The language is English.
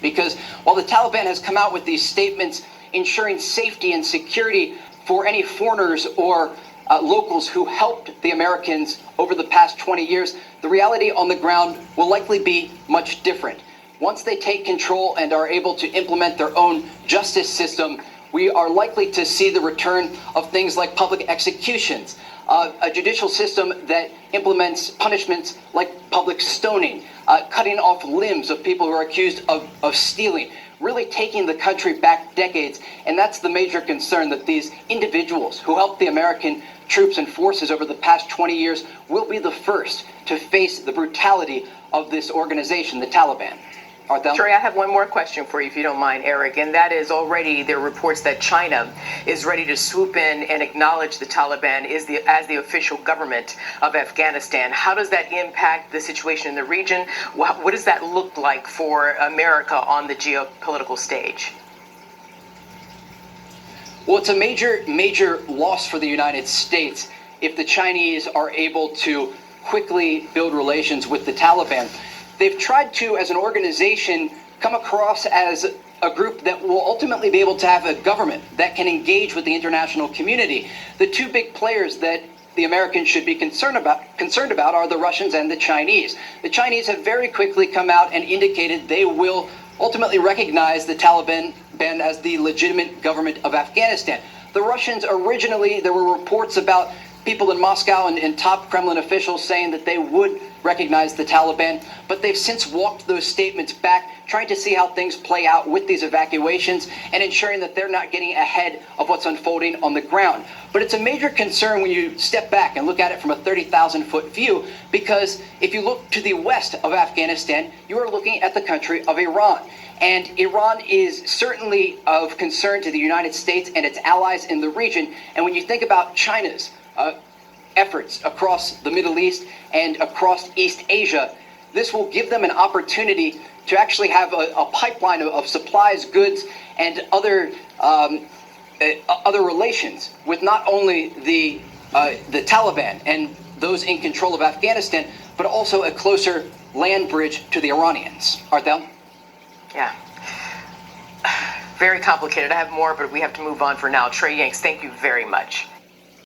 because while the Taliban has come out with these statements ensuring safety and security for any foreigners or locals who helped the Americans over the past 20 years, the reality on the ground will likely be much different. Once they take control and are able to implement their own justice system, we are likely to see the return of things like public executions, a judicial system that implements punishments like public stoning, cutting off limbs of people who are accused of stealing, really taking the country back decades. And that's the major concern, that these individuals who helped the American troops and forces over the past 20 years will be the first to face the brutality of this organization, the Taliban. Trey, I have one more question for you, if you don't mind, Eric, and that is, already there are reports that China is ready to swoop in and acknowledge the Taliban as the official government of Afghanistan. How does that impact the situation in the region? What does that look like for America on the geopolitical stage? Well, it's a major loss for the United States if the Chinese are able to quickly build relations with the Taliban. They've tried to, as an organization, come across as a group that will ultimately be able to have a government that can engage with the international community. The two big players that the Americans should be concerned about are the Russians and the Chinese. The Chinese have very quickly come out and indicated they will ultimately recognize the Taliban as the legitimate government of Afghanistan. The Russians originally, there were reports about people in Moscow and top Kremlin officials saying that they would recognize the Taliban, but they've since walked those statements back, trying to see how things play out with these evacuations and ensuring that they're not getting ahead of what's unfolding on the ground. But it's a major concern when you step back and look at it from a 30,000-foot view, because if you look to the west of Afghanistan, you are looking at the country of Iran. And Iran is certainly of concern to the United States and its allies in the region. And when you think about China's efforts across the Middle East and across East Asia, this will give them an opportunity to actually have a pipeline of supplies, goods, and other relations with not only the Taliban and those in control of Afghanistan, but also a closer land bridge to the Iranians. Arthel? Yeah. Very complicated. I have more, but we have to move on for now. Trey Yanks, thank you very much.